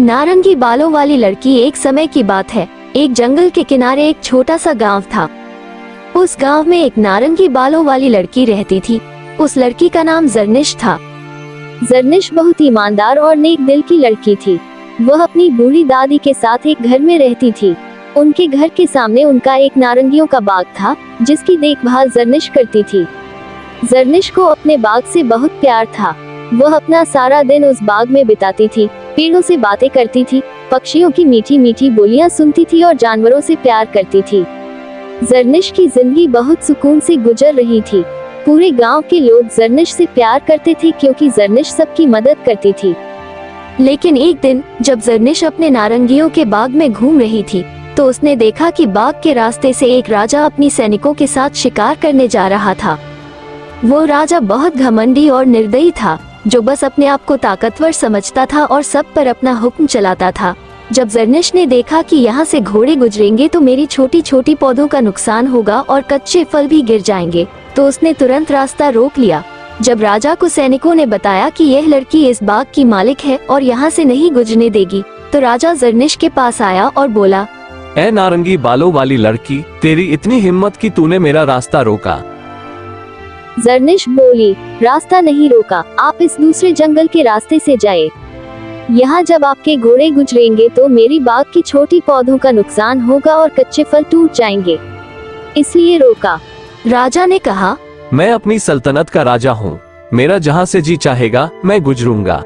नारंगी बालों वाली लड़की। एक समय की बात है, एक जंगल के किनारे एक छोटा सा गांव था। उस गांव में एक नारंगी बालों वाली लड़की रहती थी। उस लड़की का नाम जरनिश था। जरनिश बहुत ईमानदार और नेक दिल की लड़की थी। वह अपनी बूढ़ी दादी के साथ एक घर में रहती थी। उनके घर के सामने उनका एक नारंगियों का बाग था, जिसकी देखभाल जरनिश करती थी। जरनिश को अपने बाग से बहुत प्यार था। वह अपना सारा दिन उस बाग में बिताती थी, पेड़ों से बातें करती थी, पक्षियों की मीठी मीठी बोलियां सुनती थी और जानवरों से प्यार करती थी। जरनिश की जिंदगी बहुत सुकून से गुजर रही थी। पूरे गांव के लोग जरनिश से प्यार करते थे क्योंकि जरनिश सबकी मदद करती थी। लेकिन एक दिन जब जरनिश अपने नारंगियों के बाग में घूम रही थी, तो उसने देखा कि बाग के रास्ते से एक राजा अपनी सैनिकों के साथ शिकार करने जा रहा था। वो राजा बहुत घमंडी और निर्दयी था, जो बस अपने आप को ताकतवर समझता था और सब पर अपना हुक्म चलाता था। जब जरनिश ने देखा कि यहाँ से घोड़े गुजरेंगे तो मेरी छोटी छोटी पौधों का नुकसान होगा और कच्चे फल भी गिर जाएंगे, तो उसने तुरंत रास्ता रोक लिया। जब राजा को सैनिकों ने बताया कि यह लड़की इस बाग की मालिक है और यहाँ से नहीं गुजरने देगी, तो राजा जरनिश के पास आया और बोला, ए नारंगी बालों वाली लड़की, तेरी इतनी हिम्मत कि तूने मेरा रास्ता रोका। जरनिश बोली, रास्ता नहीं रोका, आप इस दूसरे जंगल के रास्ते से जाए। यहाँ जब आपके घोड़े गुजरेंगे तो मेरी बाग की छोटी पौधों का नुकसान होगा और कच्चे फल टूट जाएंगे, इसलिए रोका। राजा ने कहा, मैं अपनी सल्तनत का राजा हूँ, मेरा जहाँ से जी चाहेगा मैं गुजरूंगा।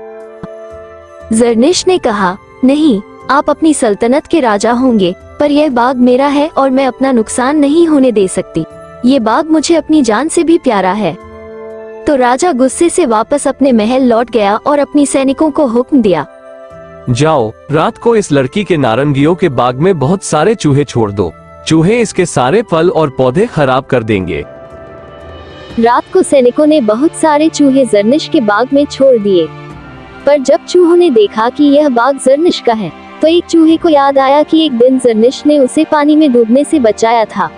जरनिश ने कहा, नहीं, आप अपनी सल्तनत के राजा होंगे, पर यह बाग मेरा है और मैं अपना नुकसान नहीं होने दे सकती। ये बाग मुझे अपनी जान से भी प्यारा है। तो राजा गुस्से से वापस अपने महल लौट गया और अपनी सैनिकों को हुक्म दिया, जाओ, रात को इस लड़की के नारंगियों के बाग में बहुत सारे चूहे छोड़ दो। चूहे इसके सारे फल और पौधे खराब कर देंगे। रात को सैनिकों ने बहुत सारे चूहे जरनिश के बाग में छोड़ दिए। पर जब चूहों ने देखा कि यह बाग जरनिश का है, तो एक चूहे को याद आया कि एक दिन जरनिश ने उसे पानी में डूबने से बचाया था।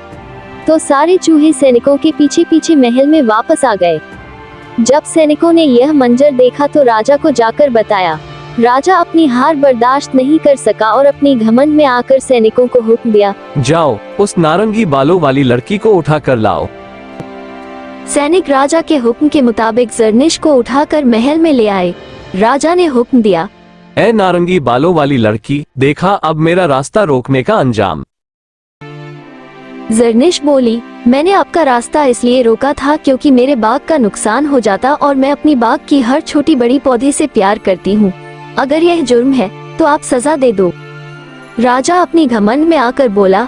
तो सारे चूहे सैनिकों के पीछे पीछे महल में वापस आ गए। जब सैनिकों ने यह मंजर देखा तो राजा को जाकर बताया। राजा अपनी हार बर्दाश्त नहीं कर सका और अपनी घमंड में आकर सैनिकों को हुक्म दिया, जाओ, उस नारंगी बालों वाली लड़की को उठा कर लाओ। सैनिक राजा के हुक्म के मुताबिक जरनिश को उठाकर महल में ले आए। राजा ने हुक्म दिया, ए नारंगी बालों वाली लड़की, देखा अब मेरा रास्ता रोकने का अंजाम। जरनिश बोली, मैंने आपका रास्ता इसलिए रोका था क्योंकि मेरे बाग का नुकसान हो जाता और मैं अपनी बाग की हर छोटी बड़ी पौधे से प्यार करती हूँ। अगर यह जुर्म है तो आप सजा दे दो। राजा अपनी घमंड में आकर बोला,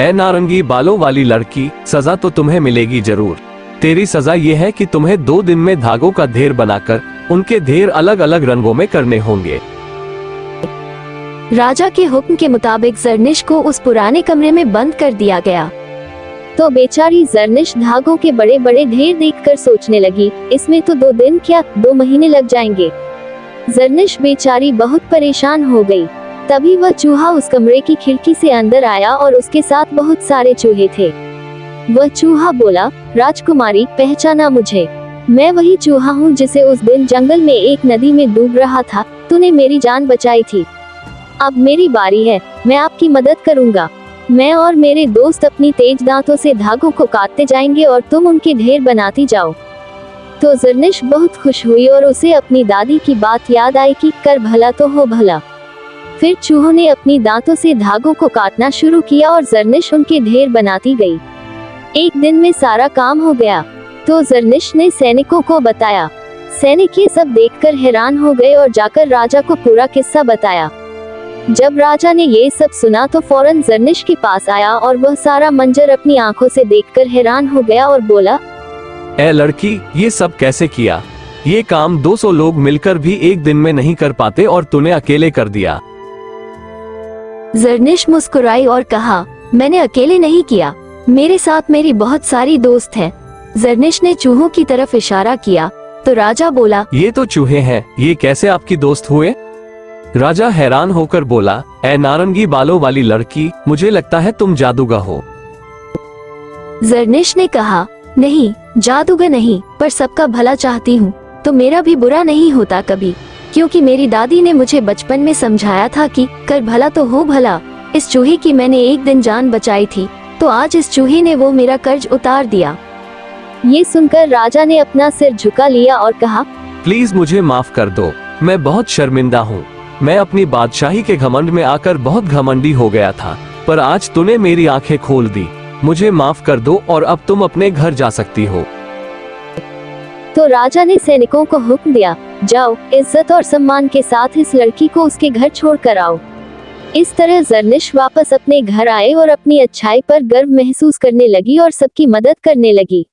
ए नारंगी बालों वाली लड़की, सजा तो तुम्हें मिलेगी जरूर। तेरी सजा ये है कि तुम्हें 2 दिन में धागों का ढेर बनाकर उनके ढेर अलग अलग रंगों में करने होंगे। राजा के हुक्म के मुताबिक जरनिश को उस पुराने कमरे में बंद कर दिया गया। तो बेचारी जरनिश धागों के बड़े बड़े ढेर देखकर सोचने लगी, इसमें तो 2 दिन क्या 2 महीने लग जाएंगे। जरनिश बेचारी बहुत परेशान हो गई। तभी वह चूहा उस कमरे की खिड़की से अंदर आया और उसके साथ बहुत सारे चूहे थे। वह चूहा बोला, राजकुमारी, पहचाना मुझे? मैं वही चूहा हूँ जिसे उस दिन जंगल में एक नदी में डूब रहा था, तूने मेरी जान बचाई थी। अब मेरी बारी है, मैं आपकी मदद करूँगा। मैं और मेरे दोस्त अपनी तेज दांतों से धागों को काटते जाएंगे और तुम उनके ढेर बनाती जाओ। तो जरनिश बहुत खुश हुई और उसे अपनी दादी की बात याद आई कि कर भला तो हो भला। फिर चूहों ने अपनी दांतों से धागों को काटना शुरू किया और जरनिश उनके ढेर बनाती गई। एक दिन में सारा काम हो गया। तो जरनिश ने सैनिकों को बताया। सैनिक ये सब देखकर हैरान हो गए और जाकर राजा को पूरा किस्सा बताया। जब राजा ने ये सब सुना तो फौरन जरनिश के पास आया और वह सारा मंजर अपनी आंखों से देखकर हैरान हो गया और बोला, ए लड़की, ये सब कैसे किया? ये काम 200 लोग मिलकर भी एक दिन में नहीं कर पाते और तूने अकेले कर दिया। जरनिश मुस्कुराई और कहा, मैंने अकेले नहीं किया, मेरे साथ मेरी बहुत सारी दोस्त हैं। जरनिश ने चूहों की तरफ इशारा किया तो राजा बोला, ये तो चूहे हैं, ये कैसे आपकी दोस्त हुए? राजा हैरान होकर बोला, ए नारंगी बालों वाली लड़की, मुझे लगता है तुम जादूगर हो। जरनिश ने कहा, नहीं, जादूगर नहीं, पर सबका भला चाहती हूँ, तो मेरा भी बुरा नहीं होता कभी। क्योंकि मेरी दादी ने मुझे बचपन में समझाया था कि कर भला तो हो भला। इस चूहे की मैंने एक दिन जान बचाई थी, तो आज इस चूहे ने वो मेरा कर्ज उतार दिया। ये सुनकर राजा ने अपना सिर झुका लिया और कहा, प्लीज मुझे माफ कर दो, मैं बहुत शर्मिंदा हूँ। मैं अपनी बादशाही के घमंड में आकर बहुत घमंडी हो गया था, पर आज तूने मेरी आंखें खोल दी। मुझे माफ कर दो और अब तुम अपने घर जा सकती हो। तो राजा ने सैनिकों को हुक्म दिया, जाओ इज्जत और सम्मान के साथ इस लड़की को उसके घर छोड़ कर आओ। इस तरह ज़रनिश वापस अपने घर आए और अपनी अच्छाई पर गर्व महसूस करने लगी और सबकी मदद करने लगी।